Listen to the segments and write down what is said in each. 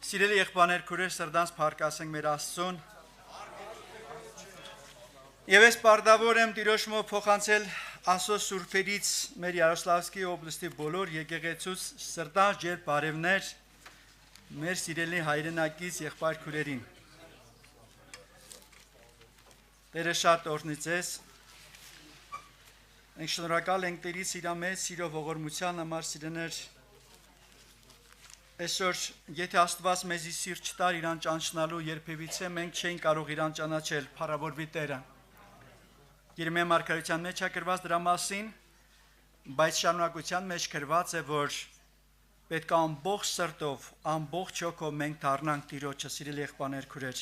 Սիրելի եղբայրներ, քուրեր սրտանց փառքասենք մեր Աստծուն։ Եվ ես պարտավոր եմ Տիրոջմով փոխանցել Աստծո սուրբերից մեր Յարոսլավսկի օբլաստի բոլոր եկեղեցուց սրտանց ջեր բարևներ մեր սիրելի հայրենակից եղբայր քուրերին։ Տերը շատ օրհնի ձեզ։ Մենք շնորհակալ ենք Տերից իր մեծ սիրո ողորմության համար, սիրեներ։ Այսօր, եթե Աստված մեզի սիրտ չտար իրան ճանչնալու, երբևիցե մենք չենք կարող իրան ճանաչել, փառավորվի Տերը։ Երեմիա մարգարեության մեջ է գրված դրա մասին, բայց շարունակության մեջ գրված է, որ պետք է ամբողջ սրտով, ամբողջ հոգով մենք դառնանք Տիրոջը, սիրելի եղբայրներ, քուրեր,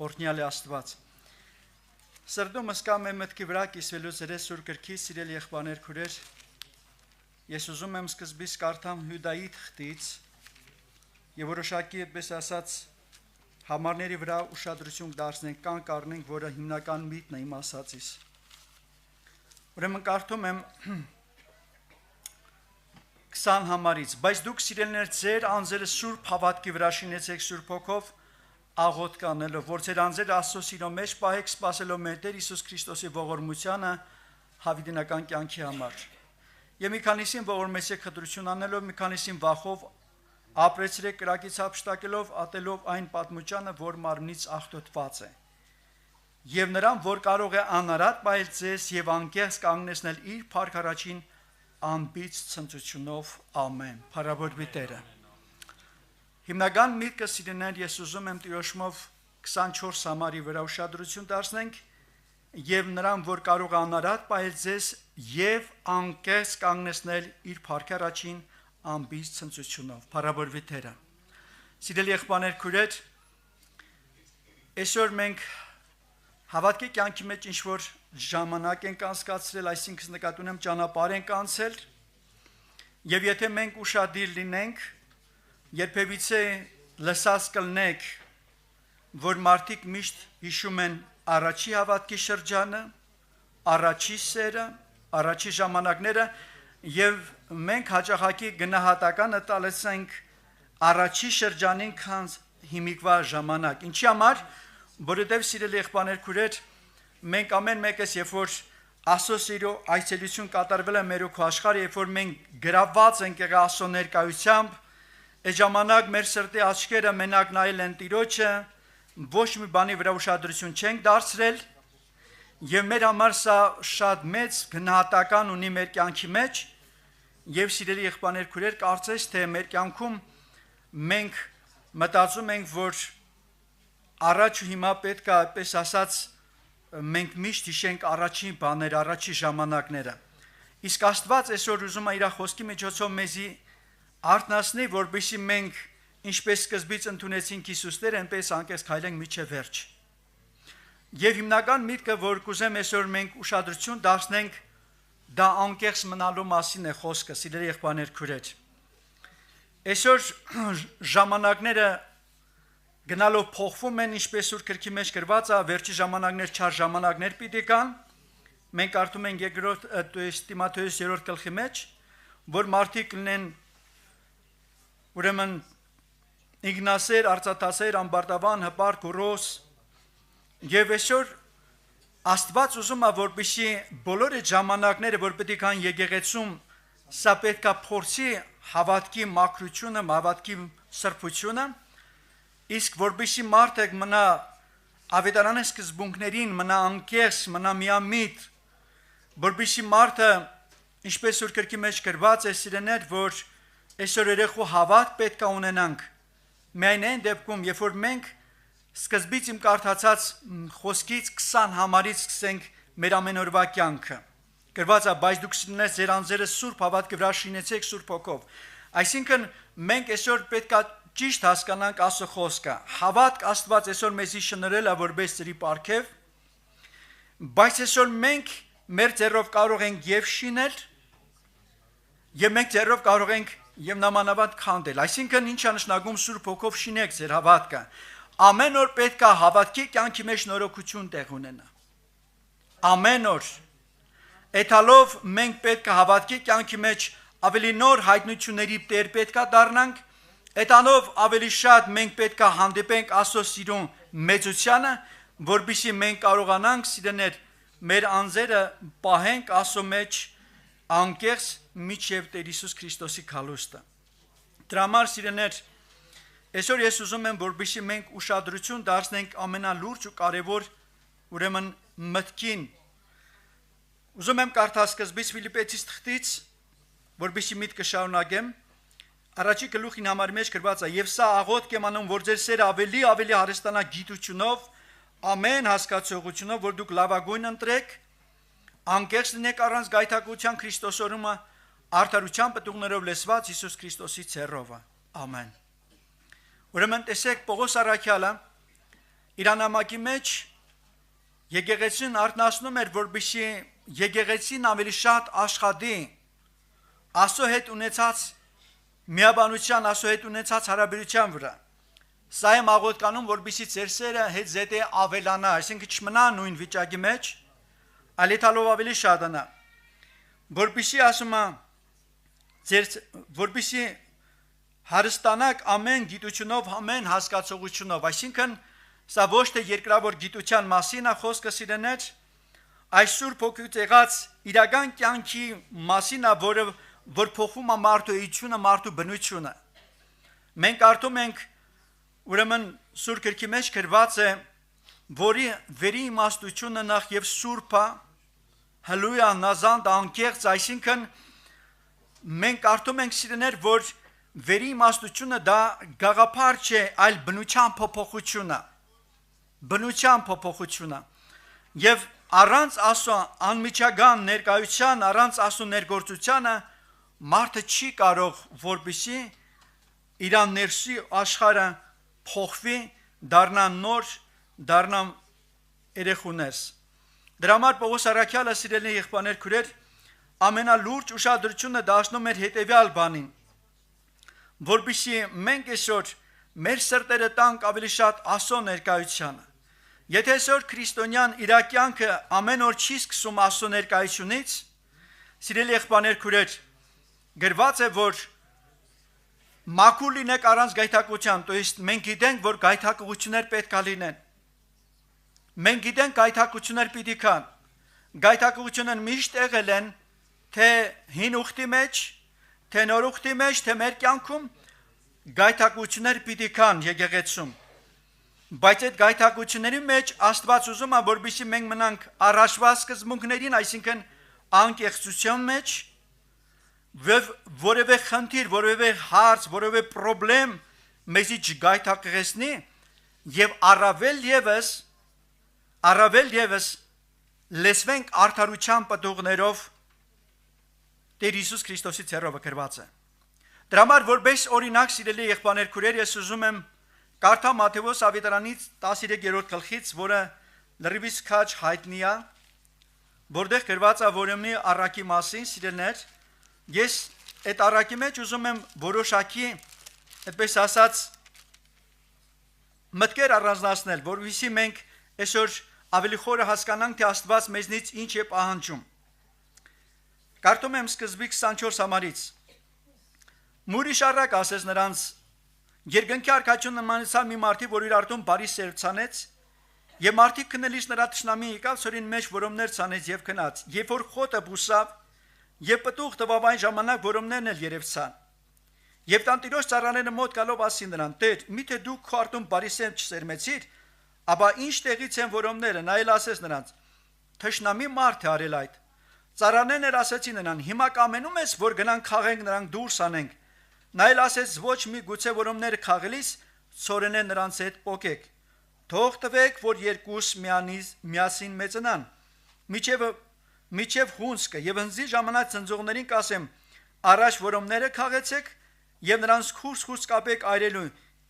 օրհնյալ է Աստված։ Սրտումս կա մեր մտքի վրա կիսվելու ձեր սուր գրքի, սիրելի եղբայրներ, քուրեր, ես ուզում եմ սկզբից կարդամ Հյուդայի թղթից եւ որոշակի, այդպես ասած, համարների վրա ուշադրություն դարձնենք, կանգ առնենք, որը հիմնական միտքն է իմ ասածից։ Ուրեմն կարդում եմ 20 համարից, բայց դուք սիրելիներ ձեր անձերը սուրբ հավատքի վրա շինեցեք Սուրբ Հոգով աղոթք անելով, որ ձեր անձերը Աստծո սիրո մեջ պահեք, սպասելով մեր Տեր Հիսուս Քրիստոսի ողորմությանը հավիտենական կյանքի համար։ Եվ մի քանիսին ողորմեցեք խտրություն անելով, մի քանիսին վախով ապրեցրեք կրակից հափշտակելով, ատելով այն պատմությանը, որ մարմնից աղտոտված է։ Եվ նրան, որ կարող է անարատ պահել ձեզ եւ անկեղծ կանգնեցնել իր փառք առաջին անբիծ ցնծությունով, ամեն։ Փառավորվի Տերը։ Հիմնական միտքը, սիրելիներ, ես ուզում եմ Տիրոջմով 24 համարի վրա ուշադրություն դարձնենք, եւ նրան, որ կարող է անարատ պահել ձեզ եւ անկեղծ կանգնեցնել իր փառք առաջին անբիծ ցնծությունով, փառավորվի Տերը։ Սիրելի եղբայրներ, քուրեր, այսօր մենք հավատքի կյանքի մեջ ինչ-որ ժամանակ ենք անցկացրել, այսինքն նկատի ունեմ ճանապարհ ենք անցել, եւ եթե մենք ուշադիր լինենք, երբևիցե լսած կլնենք, որ մարդիկ միշտ հիշում են առաջի հավատքի շրջանը, առաջի սերը, առաջի ժամանակները, եւ մենք հաճախակի գնահատականը տալիս ենք առաջի շրջանին քան հիմիկվա ժամանակ։ Ինչի համար, որովհետև սիրելի եղբայրներ, քուրեր, մենք ամեն մեկս, երբ որ Աստծո սիրո այցելություն կատարվել է մեր ու քո աշխարհը, երբ որ մենք գրաված ենք Աստծո ներկայությամբ, այդ ժամանակ մեր սրտի աչքերը մենակ նայել են Տիրոջը, ոչ մի բանի վրա ուշադրություն չենք դարձրել, եւ մեր համար սա շատ մեծ գնահատական ունի մեր կյանքի մեջ։ Եվ սիրելի եղբայրներ, քուրեր, կարծես թե մեր կյանքում մենք մտածում ենք, որ առաջ ու հիմա պետք է, այդպես ասած, մենք միշտ հիշենք առաջին բաները, առաջի ժամանակները։ Իսկ Աստված այսօր ուզում է իր խոսքի միջոցով մեզի արթնացնի, որպեսզի մենք ինչպես սկզբից ընդունեցինք Հիսուս Տեր, այնպես անկեղծ քայլենք մինչև վերջ։ Եվ հիմնական միտքը, որ կուզեմ այսօր մենք ուշադրություն դարձնենք, դա անկեղծ մնալու մասին է խոսքը, սիրելի եղբայրներ, քուրեր։ Այսօր ժամանակները գնալով փոխվում են, ինչպես Սուրբ Գրքի մեջ գրված է, վերջի ժամանակներ չար ժամանակներ պիտի կան։ Մենք կարդում ենք Տիմոթեոս 3-րդ գլխի մեջ, որ մարդիկ լինեն ուրեմն ինքնասեր, արծաթասեր, ամբարտավան, հպարտ, գոռոզ, եւ այսօր Աստված ուզում է, որպեսզի բոլոր այդ ժամանակները, որ պետք է կան եկեղեցում, սա պետք է փորձի հավատքի մաքրությունը, հավատքի սրբությունը, իսկ որպեսզի մարդը մնա ավետարանի սկզբունքներին, մնա անկեղծ, մնա միամիտ, որպեսզի մարդը, ինչպես Սուրբ Գրքի մեջ գրված է, սիրեներ, որ այսօր երեխու հավատ պետք է ունենանք։ Միայն այն դեպքում, երբ որ մենք սկզբից իմ կարդացած խոսքից 20 համարից սկսենք մեր ամենօրվա կյանքը։ Գրված է, բայց դուք սիրելիներ ձեր անձերը սուրբ հավատքի վրա շինեցեք Սուրբ Հոգով։ Այսինքն մենք այսօր պետք է ճիշտ հասկանանք Աստծո խոսքը։ Հավատք Աստված այսօր մեզի շնորհել է որպես ծրի պարգև, բայց այսօր մենք մեր ձեռով կարող ենք եւ շինել, եւ մենք ձեռով կարող ենք եւ նամանավանդ քանդել։ Այսինքն ինչ է նշանակում Սուրբ Հոգով շինեք ձեր հավատքը։ Ամեն օր պետք է հավատքի կյանքի մեջ նորոգություն տեղ ունենա։ Ամեն օր։ Էթալով մենք պետք է հավատքի կյանքի մեջ ավելի նոր հայտնությունների տեր պետք է դառնանք, Այդանով ավելի շատ մենք պետք է հանդիպենք Աստծո սիրուն մեծությանը, որբիսի մենք կարողանանք սիրեներ մեր անձերը պահենք Աստծո մեջ անկեղծ միջև Տեր Հիսուս Քրիստոսի քալուստը։ Դրա համար սիրեներ, այսօր ես ուզում եմ, որբիսի մենք ուշադրություն դարձնենք ամենալուրջ ու կարևոր ուրեմն մտքին։ Ուզում եմ կարդալ սկզբից Ֆիլիպեցիս թղթից, որբիսի միտքը շարունակեմ։ Առաջի գլուխին համար մեջ գրված է. «Եվ սա աղոթք եմ անում, որ ձեր սերը ավելի հարստանա գիտությունով, ամեն հասկացողությունով, որ դուք լավագույն ընտրեք, անկեղծ լինեք առանց գայթակղության Քրիստոսորումը, արդարության պտուղներով լեցված Հիսուս Քրիստոսի ցեռովը»։ Ամեն։ Ուրեմն տեսեք Պողոս առաքյալը իր նամակի մեջ եկեղեցին արտնասնում էր, որբիսի եկեղեցին ավելի շատ աշխատի Աստծո հետ ունեցած միաբանության, Աստծո հետ ունեցած հարաբերության վրա։ Սա եմ աղոթքանում, որբիսի ձեր սերը հետ զետե ավելանա, այսինքն չմնա նույն վիճակի մեջ, այլ եթալով ավելի շատանա։ Որբիսի ասում է, որբիսի հարստանաք ամեն գիտությունով, ամեն հասկացողությունով, այսինքն սա ոչ թե երկրավոր գիտության մասին է խոսքը սիրեներ, այս Սուրբ Հոգուց եղած իրական կյանքի մասին է, որ փոխում է մարդու էությունը, մարդու բնությունը։ Մենք կարդում ենք, ուրեմն Սուրբ Գրքի մեջ գրված է, որի վերի իմաստությունը նախ եւ սուրբ է, հլույա, նազանդ, անկեղծ, այսինքն մենք կարդում ենք սիրեներ, որ վերի իմաստությունը դա գաղափար չէ, այլ բնության փոփոխություն է։ Բնության փոփոխություն է։ Եվ առանց Աստծո անմիջական ներկայության, առանց Աստծո ներգործությանը մարդը չի կարող որբիսի իր ներսի աշխարհը փոխվի, դառնա նոր, դառնա երեխուներս։ Դրա համար Պողոս առաքյալը սիրելի եղբայրներ քուրեր ամենալուրջ ուշադրությունը դարձնում էր հետևյալ բանին, որբիսի մենք այսօր մեր սրտերը տանք ավելի շատ Աստծո ներկայությանը։ Եթե այսօր քրիստոնյան իր կյանքը ամեն օր չի սկսում Աստծո ներկայությունից, սիրելի եղբայրներ քուրեր, գրված է, որ մաքուր լինեք առանց գայթակղության, то есть մենք գիտենք, որ գայթակղություններ պետք է լինեն։ Մենք գիտենք գայթակղություններ պիտի կան։ Գայթակղությունները միշտ եղել են թե հին ուխտի մեջ, թե նոր ուխտի մեջ, թե մեր կյանքում գայթակղություններ պիտի կան եկեղեցում։ Բայց այդ գայթակղությունների մեջ Աստված ուզում է, որպեսզի մենք մնանք առաջվա սկզբունքներին, այսինքն անկեղծության մեջ, որևէ խնդիր, որևէ հարց, որևէ պրոբլեմ մեզի չգայթակղեցնի եւ առավել եւս լսվենք արդարության պտուղներով Տեր Հիսուս Քրիստոսի ցեռովը գրված է։ Դրա համար որպես օրինակ սիրելի եղբայրներ քուրեր ես ուզում եմ կարդալ Մատթեոս ավետարանից 13-րդ գլխից, որը լրիվից քաջ հայտնի է, որտեղ գրված է որեմնի առակի մասին, սիրելիներ, ես այդ առակի մեջ ուզում եմ որոշակի, այդպես ասած, մտքեր առանձնացնել, որովհետեւ մենք այսօր ավելի խորը հասկանանք, թե Աստված մեզնից ինչ է պահանջում։ Կարդում եմ սկզբի 24 համարից։ Մուրիշ առակ ասես նրանց, երկնքի արքայություն նմանեցավ մի մարդի, որ իր արտում բարի սեր ցանեց, եւ մարդիկ քնելիս նրա թշնամին եկավ, սորին մեջ որոմներ ցանեց եւ քնած։ Երբ որ խոտը բուսավ, եւ պտուղ տվավ այն ժամանակ որոմներն էլ երևցան։ Եվ տանտիրոջ ծառաները մոտ գալով ասին նրան. «Տեր, միթե դու քո արտում բարի սեր չսերմեցիր, ապա ինչ տեղից են որոմները»։ Նա էլ ասեց նրանց. «Թշնամի մարդ է արել այդ»։ Ծառաներն էլ ասեցին նրան. «Հիմա կամենում ես, որ գնանք խաղենք, նրանք դուրս անենք»։ Նա էլ ասեց. «Ոչ մի գուցե որոմները խաղելիս ծորենե նրանց հետ պոկեք։ Թող տվեք, որ երկուս միասին մեծնան։ Միջև հունսկը եւ հնձի ժամանակ ծնծողներին կասեմ. առաջ որոմները խաղեցեք եւ նրանց խուրս կապեք այրելու,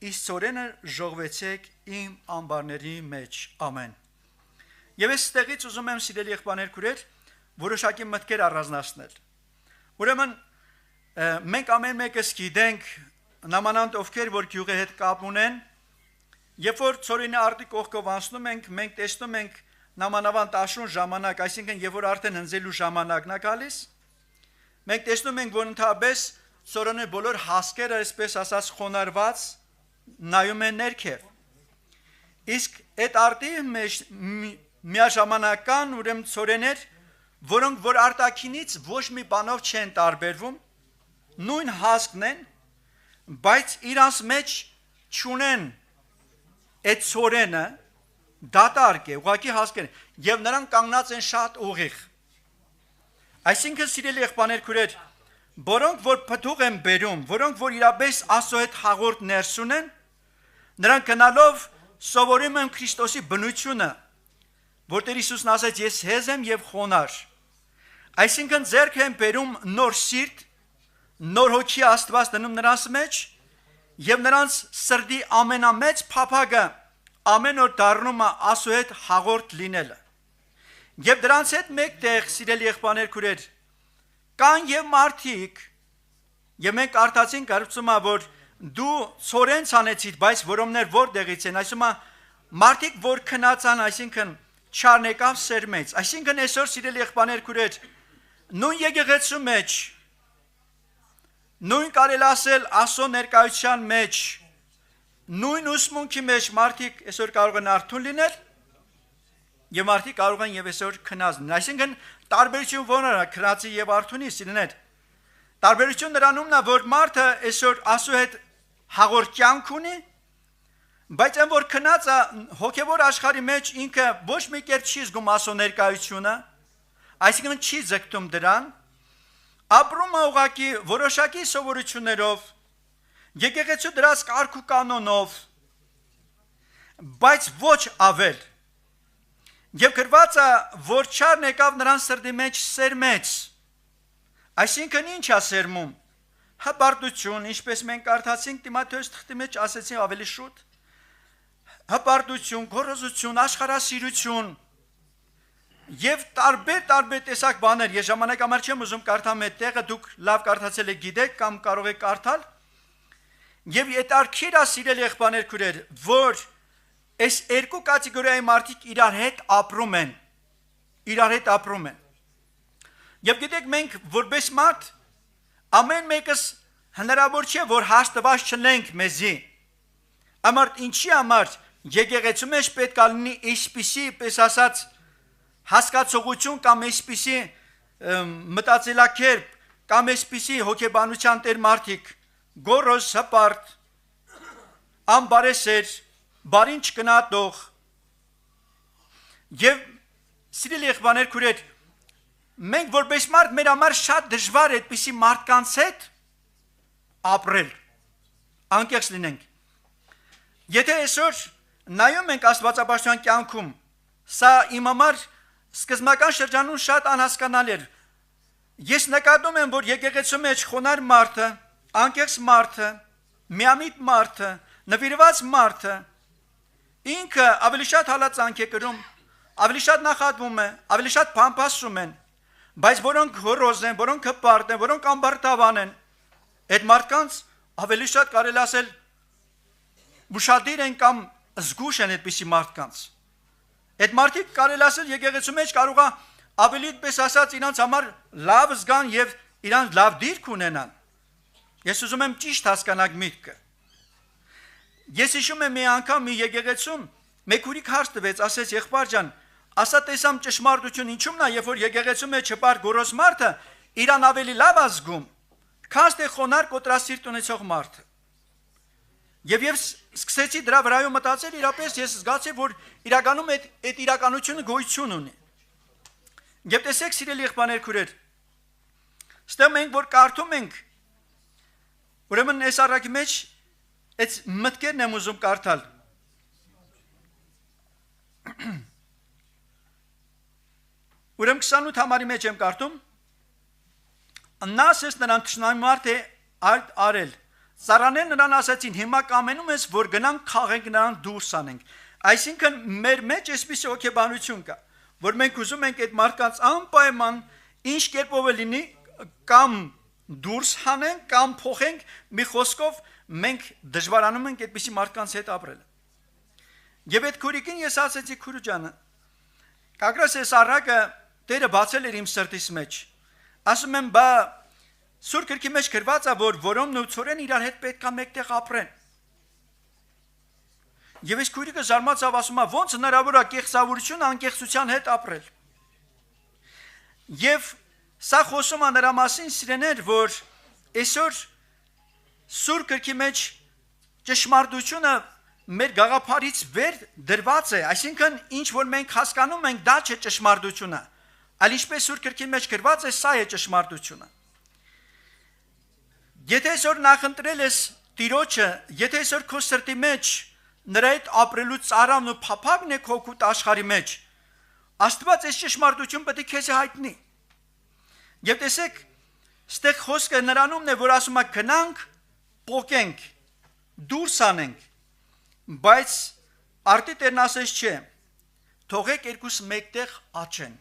իսկ ծորենը ժողվեցեք իմ ամբարների մեջ»։ Ամեն։ Եվ այս ստեղից ուզում եմ սիրելի եղբայրներ քուրեր որոշակի մտքեր առանձնացնել։ Ուրեմն մենք ամեն մեկս գիտենք նամանանդ ովքեր որ գյուղի հետ կապ ունեն, երբ որ ծորենի արտի կողքով անցնում ենք, մենք տեսնում ենք նամանավանդ աշուն ժամանակ, այսինքն երբ որ արդեն հնձելու ժամանակն է գալիս, մենք տեսնում ենք, որ ընդհանրապես Սորոնե բոլոր հասկերը այսպես ասած խոնարհված նայում են ներքև։ Իսկ այդ արտի մեջ միաժամանական ուրեմն ծորեներ, որոնք որ արտաքինից ոչ մի բանով չեն տարբերվում, նույն հասկն են, բայց իրանց մեջ չունեն այդ ծորենը դատարկ է, ուղղակի հասկեր, եւ նրանք կանգնած են շատ ուղիղ։ Այսինքն սիրելի եղբայրներ քուրեր, որոնք որ փթուղ են բերում, որոնք որ իրապես Աստծո հետ հաղորդ ներս ունեն, նրանք գնալով սովորում են Քրիստոսի բնությունը, որտեղ Հիսուսն ասաց ես հեզ եմ եւ խոնար։ Այսինքն ձեռք են բերում նոր սիրտ, նոր հոգի Աստված դնում նրանց մեջ եւ նրանց սրտի ամենամեծ փափագը ամեն օր դառնում է Աստծո հետ հաղորդ լինելը։ Եվ դրանց հետ մեկտեղ սիրելի եղբայրներ քուրեր կան եւ մարդիկ եւ մենք արտացին կարծում եմ որ դու ծորեն ցանեցիդ բայց որոմներ որտեղից են այսինքն մարդիկ որ քնածան այսինքն չարնեկավ սերմեց այսինքն այսօր սիրելի եղբայրներ քուրեր նույն եկեղեցու մեջ նույն կարելի ասել Աստծո ներկայության մեջ նույն ուսմունքի մեջ մարդիկ այսօր կարող են արթուն լինել եւ մարդիկ կարող են եւ այսօր քնած լինել այսինքն տարբերություն ո՞րն է քրացի եւ արթունի սիրներ տարբերություն նրանումն է որ մարդը այսօր Աստծո հետ հաղորդ կյանք ունի բայց այն որ քնածը հոգեվոր աշխարհի մեջ ինքը ոչ մի կերպ չի զգում Աստծո ներկայությունը այսինքն չի ձգտում դրան ապրում է ուղղակի որոշակի սովորություններով եկեղեցու դրած կարգ ու կանոնով բայց ոչ ավել եւ գրված է որ չարն եկավ նրան սրտի մեջ սերմեց այսինքն ինչ է սերմում հպարտություն ինչպես մենք կարդացինք Տիմոթեոս թղթի մեջ ասեցին ավելի շուտ հպարտություն գոռոզություն աշխարհասիրություն եւ տարբեր տեսակ բաներ ես ժամանակ համար չեմ ուզում կարդամ այդ տեղը դուք լավ կարդացել եք գիտեք կամ կարող եք կարդալ եւ այդ արքիրա սիրել եղբայրներ քուրեր որ այս երկու կատեգորիայի մարդիկ իրար հետ ապրում են եւ գիտեք մենք որպես մարդ ամեն մեկս հնարավոր չէ որ հաշտված չլենք մեզի ամարտ ինչի համար եկեղեցու մեջ պետք է լինի այսպիսի պես ասած հասկացողություն կամ այսպիսի մտածելակերպ կամ այսպիսի հոգեբանության տեր մարդիկ գոռոզ հպարտ ամբարեսեր բարին չկնատող եւ սիրելի եղբայրներ քուրեր մենք որպես մարդ մեր համար շատ դժվար է այդպիսի մարդկանց հետ ապրել անկեղծ լինենք եթե այսօր նայում ենք աստվածապաշտության կյանքում սա իմ համար սկզբնական շրջանում շատ անհասկանալի էր ես նկատում եմ որ եկեղեցու մեջ խոնար մարդը անկեղծ մարդը միամիտ մարդը նվիրված մարդը ինքը ավելի շատ հալածանք է կրում ավելի շատ նախատվում է ավելի շատ փամփասում են բայց որոնք հորոզ են որոնք հպարտ են որոնք ամբարտավան են այդ մարդկանց ավելի շատ կարելի ասել ուշադիր են կամ զգուշ են այդպիսի մարդկանց այդ մարդիկ կարելի ասել եկեղեցու մեջ կարող է ավելի պես ասած իրանց համար լավ զգան եւ իրանց լավ դիրք ունենան ես ուզում եմ ճիշտ հասկանալ միտքը ես հիշում եմ մի անգամ մի եկեղեցում մեկ ուրիշ հարց տվեց ասեց եղբայր ջան ասա տեսամ ճշմարտություն ինչու՞մն է երբ որ եկեղեցու մեջ չպար գորոզ մարդը իրան ավելի լավ ազգում քան թե խոնար կոտրասիրտ ունեցող մարդը եւ սկսեցի դրա վրայով մտածել իրապես ես զգացի որ իրականում այդ իրականությունը գոյություն ունի եւ տեսեք սիրելի եղբայրներ քուրեր ստեմ մենք որ կարդում ենք ուրեմն այս առակի մեջ այդ մտքերն եմ ուզում կարդալ ուրեմն 28 համարի մեջ եմ կարդում նա ասեց նրան թշնամի մարդ է արել Սարանեն նրան ասացին հիմա կամենում ես որ գնանք խաղենք նրան դուրս անենք այսինքն մեր մեջ այսպիսի հոգեբանություն կա որ մենք ուզում ենք այդ մարդկանց անպայման ինչ կերպով լինի կամ դուրս հանենք կամ փոխենք մի խոսքով մենք դժվարանում ենք այդպիսի մարդկանց հետ ապրել եւ այդ քուրիկին ես ասեցի քուրու ջանը կագրաս այս առակը Տերը բացել էր իմ սրտիս մեջ ասում եմ բա Սուրբ գրքի մեջ գրված է, որ որոմն ու ցորեն իրար հետ պետք է մեկտեղ ապրեն։ Եվ այս քույրիկը զարմացավ, ասում է, ո՞նց հնարավոր է կեղծավորությունը անկեղծության հետ ապրել։ Եվ սա խոսում է նրա մասին, սիրեներ, որ այսօր Սուրբ գրքի մեջ ճշմարտությունը մեր գաղափարից վեր դրված է, այսինքն ինչ որ մենք հասկանում ենք, դա չէ ճշմարտությունը, այլ ինչպես Սուրբ գրքի մեջ գրված է, սա է ճշմարտությունը։ Եթե այսօր նախընտրել ես Տիրոջը, եթե այսօր քո սրտի մեջ նրա հետ ապրելու ծարավն ու փափագն է քո կուտ աշխարհի մեջ, Աստված այս ճշմարտությունը պետք է քեզ հայտնի։ Եվ տեսեք, ստեղ խոսքը նրանումն է, որ ասում է գնանք, փոկենք, դուրս անենք, բայց արտի Տերն ասես չէ, թողեք երկուս մեկտեղ աճեն։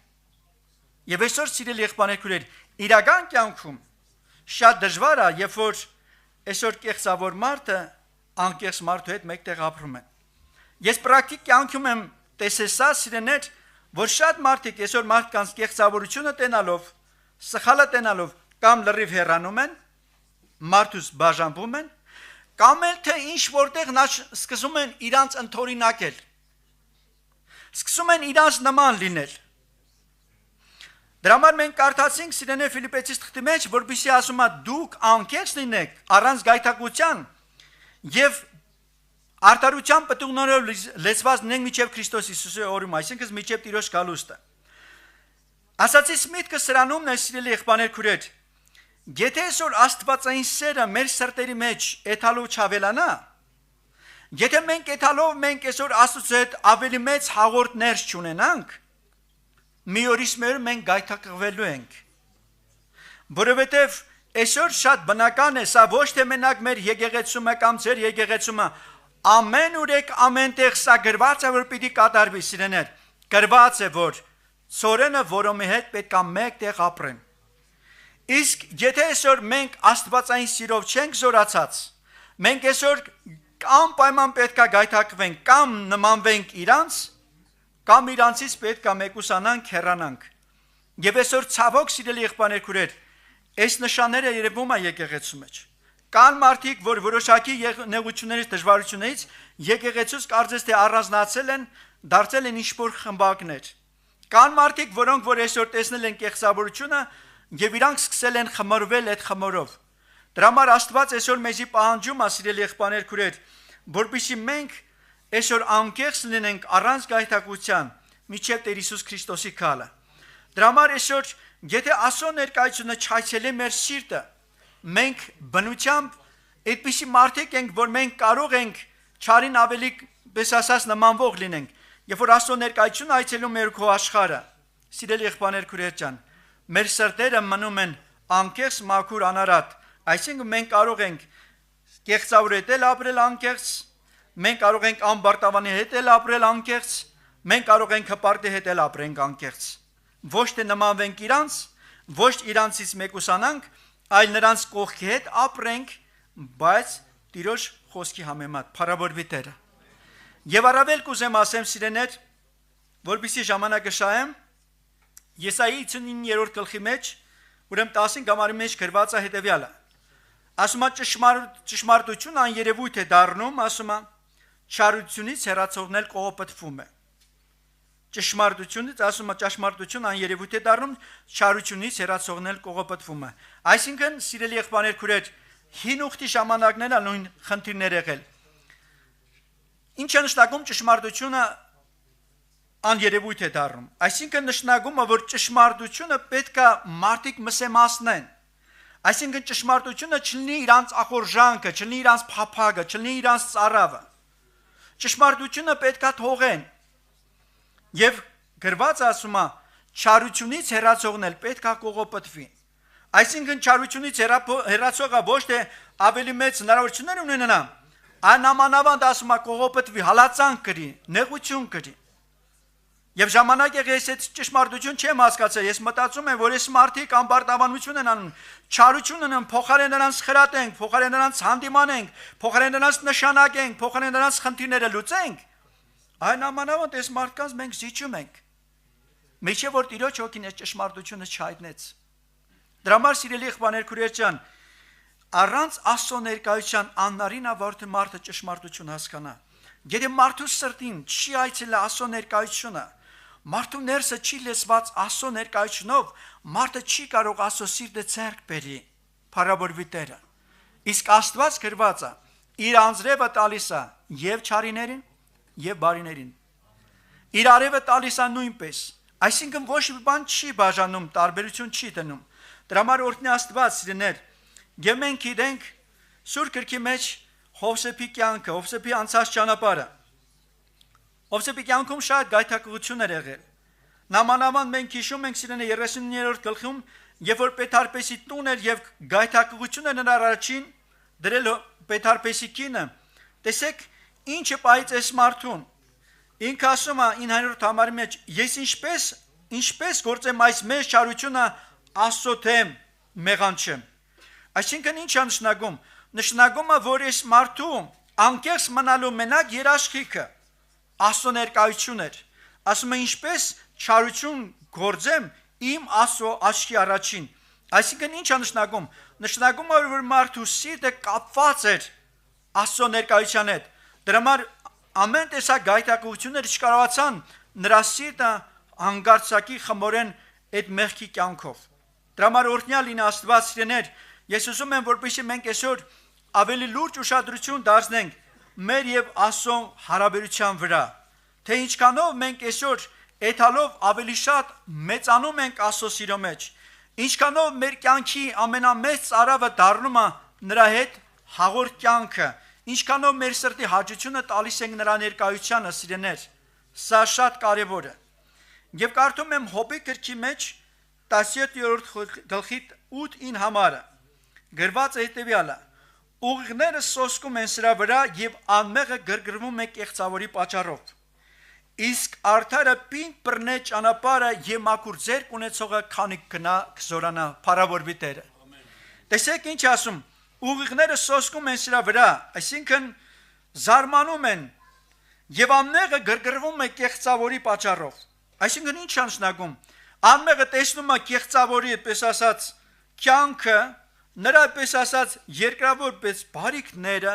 Եվ այսօր սիրելի եղբայրներ քույրեր, իրական կյանքում շատ դժվար է, երբ որ այսօր կեղծավոր մարդը անկեղծ մարդու հետ մեկտեղ ապրում են։ Ես պրակտիկ կյանքում եմ տեսել սա, սիրեներ, որ շատ մարդիկ այսօր մարդկանց կեղծավորությունը տենալով, սխալը տենալով կամ լրիվ հեռանում են, մարդուց բաժանվում են, կամ էլ թե ինչ որտեղ սկսում են իրանց ընդօրինակել, սկսում են իրանց նման լինել։ Դրա համար մենք կարդացինք սիրեներ Ֆիլիպեցիս թղթի մեջ, որպեսզի ասում է դուք անկեղծ լինեք առանց գայթակղության եւ արդարության պտուղներով լեցված լինենք մինչև Քրիստոս Հիսուսի օրում, այսինքն մինչև Տիրոջ գալուստը։ Ասացիս միտքը սրանումն է, սիրելի եղբայրներ քույրեր, եթե այսօր աստվածային սերը մեր սրտերի մեջ էթալով չավելանա, եթե մենք էթալով մենք այսօր Աստծո հետ ավելի մեծ հաղորդներ չունենանք, մի օրից մեր մենք գայթակղվելու ենք, որովհետև այսօր շատ բնական է, սա ոչ թե մենակ մեր եկեղեցումը կամ ձեր եկեղեցումը, ամեն ուրեք ամենտեղ սա գրված է, որ պիտի կատարվի, սիրեներ, գրված է, որ ցորենը որոմի հետ պետք է մեկտեղ ապրեն։ Իսկ եթե այսօր մենք աստվածային սիրով չենք զորացած, մենք այսօր կամ պայման պետք է գայթակղվենք, կամ նմանվենք իրանց, կամ իրանցից պետք է մեկուսանանք, հեռանանք։ Եվ այսօր ցավոք սիրելի եղբայրներ քույրեր, այս նշանները երևում է եկեղեցու մեջ։ Կան մարդիկ, որ որոշակի նեղություններից, դժվարություններից եկեղեցուց կարծես թե առանձնացել են, դարձել են ինչ-որ խմբակներ։ Կան մարդիկ, որոնք որ այսօր տեսնել են կեղծավորությունը եւ իրանք սկսել են խմորվել այդ խմորով։ Դրա համար Աստված այսօր մեզի պահանջում է, սիրելի եղբայրներ քույրեր, որպեսզի մենք այսօր անկեղծ լինենք առանց գայթակղության մինչև Տեր Հիսուս Քրիստոսի գալը։ Դրա համար այսօր եթե Աստծո ներկայությունը չայցելի մեր սիրտը, մենք բնությամբ այդպիսի մարդիկ ենք, որ մենք կարող ենք չարին ավելի պես ասած նմանվող լինենք, երբ որ Աստծո ներկայությունը այցելում մեր քո աշխարհը, սիրելի եղբայրներ քույրեր ջան, մեր սրտերը մնում են անկեղծ, մաքուր, անարատ, այսինքն մենք կարող ենք կեղծավոր հետ ապրել անկեղծ, մենք կարող ենք ամբարտավանի հետ ապրել անկեղծ, մենք կարող ենք հպարտի հետ ապրենք անկեղծ, ոչ թե նմանվենք իրանց, ոչ իրանցից մեկուսանանք, այլ նրանց կողքի հետ ապրենք, բայց Տիրոջ խոսքի համեմատ, փառավորվի Տերը։ Եվ առավել կուզեմ ասեմ սիրեներ, որպեսզի ժամանակը շահեմ, Եսայի 59-րդ գլխի մեջ, ուրեմն 15 գամարի մեջ գրված է հետևյալը։ Ասում է ճշմարտություն աներևույթ է դառնում, ասում է չարությունից հեռացողն էլ կողոպտվում է։ Ճշմարտությունից ասում է ճշմարտություն աներևույթ է դառնում, չարությունից հեռացողն էլ կողոպտվում է։ Այսինքն, սիրելի եղբայրներ քույրեր, հին ուխտի ժամանակներն ա նույն խնդիրներ եղել։ Ինչ է նշանակում ճշմարտությունը աներևույթ է դառնում։ Այսինքն նշանակում է, որ ճշմարտությունը պետք է մարդիկ մսեմասնեն։ Այսինքն ճշմարտությունը չլինի իրանց ախորժանքը, չլինի իրանց փափագը, չլինի իրանց ծարավը։ Ճշմարտությունը պետք է թողեն։ Եվ գրված ասում է, չարությունից հեռացողն էլ պետք է կողոպտվի։ Այսինքն չարությունից հեռացողը ոչ թե ավելի մեծ հնարավորություններ ունենա, այլ նամանավանդ ասում է կողոպտվի, հալածանք կրի, նեղություն կրի։ Եվ ժամանակ եղել ես այդ ճշմարտություն չեմ հասկացել, ես մտածում եմ, որ այս մարդիկ ամբարտավանություն են անում, չարություն են անում, փոխարեն նրանց խրատենք, փոխարեն նրանց հանդիմանենք, փոխարեն նրանց նշանակենք, փոխարեն նրանց խնդիրները լուծենք, այն ամանավանդ այս մարդկանց մենք զիջում ենք։ Միջև որ Տիրոջ հոգին այս ճշմարտությունը չհայտնեց։ Դրա համար սիրելի եղբայրներ քուրեր ջան, առանց Աստծո ներկայության աննարին է որ մարդը ճշմարտություն հասկանա։ Եթե մարդու սրտին չի այցելա Աստծո ներկայությունը, մարդու ներսը չի լեցված Աստծո ներկայությունով, մարդը չի կարող Աստծո սիրտը ցերկ բերի, փառավորվի Տերը։ Իսկ Աստված գրված է, իր անձրևը տալիս է եւ չարիներին եւ բարիներին։ Իր արևը տալիս է նույնպես, այսինքն ոչ մի բան չի բաժանում, տարբերություն չի դնում։ Դրա համար օրհնի Աստված սիրներ, եւ մենք գիտենք Սուրբ Գրքի մեջ Հովսեփի կյանքը, Հովսեփի անցած ճանապարհը։ Հովսեփի կյանքում շատ գայթակղություններ եղել։ Նամանավանդ մենք հիշում ենք սիրենե 39-րդ գլխում, երբ որ Պետարպեսի տուն էր եւ գայթակղությունը նրա առաջին դրել Պետարպեսի կինը, տեսեք ինչը պահից էս մարդուն։ Ինքը ասում է 900 համարի մեջ, ես ինչպես գործեմ այս մեծ չարությունը Աստծո թեմ մեղանչեմ։ Այսինքն ինչ է նշանակում։ Նշանակում է, որ այս մարդու անկեղծ մնալու մենակ երաշխիքը Աստծո ներկայություն էր։ Ասում է ինչպես չարություն գործեմ իմ Աստծո աչքի առաջին։ Այսինքն ինչ է նշանակում։ Նշանակում է, որ մարդու սիրտը կապված էր Աստծո ներկայության հետ։ Դրա համար ամեն տեսակ գայթակղությունները չկարողացան նրա սիրտը հանգարցակի խմորեն այդ մեղքի կյանքով։ Դրա համար օրհնյալ լինի Աստված սիրեներ, ես ուզում եմ, որպեսզի մենք այսօր ավելի լուրջ ուշադրություն դարձնենք մեր եւ Աստծո հարաբերության վրա, թե ինչքանով մենք այսօր էթալով ավելի շատ մեծանում ենք Աստծո սիրո մեջ, ինչքանով մեր կյանքի ամենամեծ ծարավը դառնում է նրա հետ հաղորդ կյանքը, ինչքանով մեր սրտի հաճությունը տալիս ենք նրա ներկայությանը սիրեներ, սա շատ կարևոր է։ Եվ կարդում եմ Հոբի գրքի մեջ 17-րդ գլխի 8-9 համարը, գրված է հետևյալը. ուղիղները սոսկում են սրա վրա եւ անմեղը գրգռվում է կեղծավորի պատճառով։ Իսկ արդարը պինդ բռնե ճանապարհը եւ մաքուր ձեռք ունեցողը քանի գնա կզորանա, փառավորվի Տերը։ Տեսեք ինչ ասում, ուղիղները սոսկում են սրա վրա, այսինքն զարմանում են եւ անմեղը գրգռվում է կեղծավորի պատճառով։ Այսինքն ինչ է նշանակում։ Անմեղը տեսնում է կեղծավորի, այդպես ասած, կյանքը, նրա պես ասած երկրավոր պես բարիքները,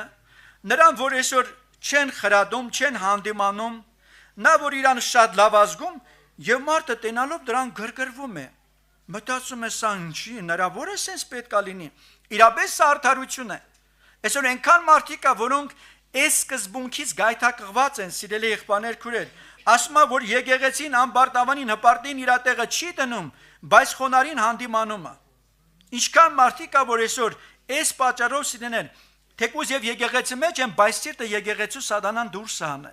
նրան որ այսօր չեն խրադում, չեն հանդիմանում, նա որ իրան շատ լավ ազգում եւ մարդը տենալով դրան գրգռվում է։ Մտածում է սա ինչի, հնարավոր է sense պետքա լինի։ Իրապես սա արդարություն է։ Այսօր այնքան մարդիկ կա, որոնք այս սկզբունքից գայթակղված են, սիրելի եղբայրներ քուրեր, ասում է, որ եկեղեցին ամբարտավանին հպարտին իր տեղը չի դնում, բայց խոնարհին հանդիմանում է։ Ինչքան մարդիկ կա, որ այսօր այս պատճառով սիրեներ, թեկուզ եւ եկեղեցի մեջ են, բայց սիրտը եկեղեցու սատանան դուրս հանե։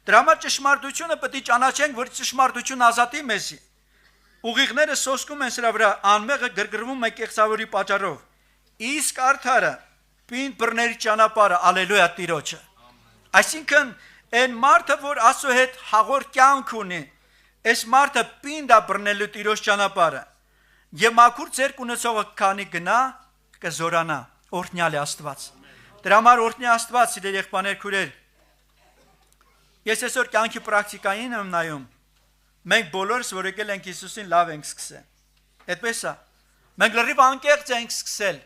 Դրա համար ճշմարտությունը պետք է ճանաչենք, որ ճշմարտությունը ազատի մեզի։ Ուղիղները սոսկում են սրա վրա, անմեղը գրգռվում է կեղծավորի պատճառով։ Իսկ արդարը պինդ բռների ճանապարհը, ալելույա Տիրոջը։ Այսինքն այն մարդը, որ Աստծո հետ հաղորդ կյանք ունի, այս մարդը պինդ է բռնելու Տիրոջ ճանապարհը։ Եվ մաքուր ձեռք ունեցողը քանի գնա կզորանա, օրհնյալ է Աստված։ Դրա համար օրհնի Աստված, սիրելի եղբայրներ քուրեր։ Ես այսօր կյանքի պրակտիկային եմ նայում։ Մենք բոլորս, որ եկել ենք Հիսուսին, լավ ենք սկսել։ Այդպես է։ Մենք լրիվ անկեղծ ենք սկսել։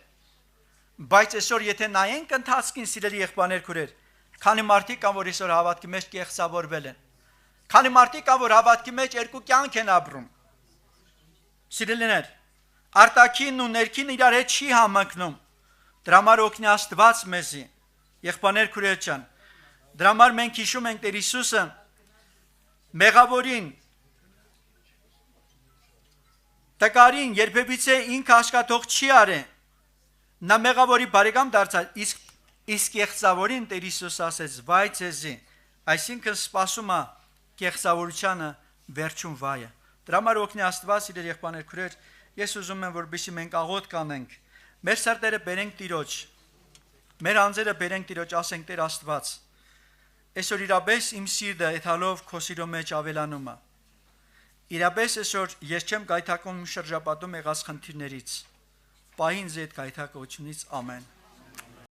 Բայց այսօր եթե նայենք ընթացքին, սիրելի եղբայրներ քուրեր, քանի մարդիկ կան, որ այսօր հավատքի մեջ կեղծավորվել են։ Քանի մարդիկ կան, որ հավատքի մեջ երկու կյանք են ապրում։ Սիրելիներ, արտաքինն ու ներքինը իրար հետ չի համընկնում։ Դրա համար օգնի Աստված մեզի, եղբայրներ քուրեր ջան։ Դրա համար մենք հիշում ենք Տեր Հիսուսը մեղավորին, տկարին, երբևիցե ինքը աշխատող չի արել։ Նա մեղավորի բարեկամ դարձավ, իսկ կեղծավորին Տեր Հիսուսը ասեց. «Վայ ձեզի», այսինքն սպասում է կեղծավորությանը վերջում վայը։ Դրա համար օգնի Աստված, իրեր եղբայրներ քուրեր, ես ուզում եմ, որպեսզի մենք աղոթ կանենք, մեր սրտերը բերենք Տիրոջ, մեր անձերը բերենք Տիրոջ, ասենք Տեր Աստված, այսօր իրապես իմ սիրտը էթալով քո սիրո մեջ ավելանում է։ Իրապես այսօր ես չեմ գայթակղում շրջապատում եղած խնդիրներից, պահին ձեզ այդ գայթակղությունից, ամեն։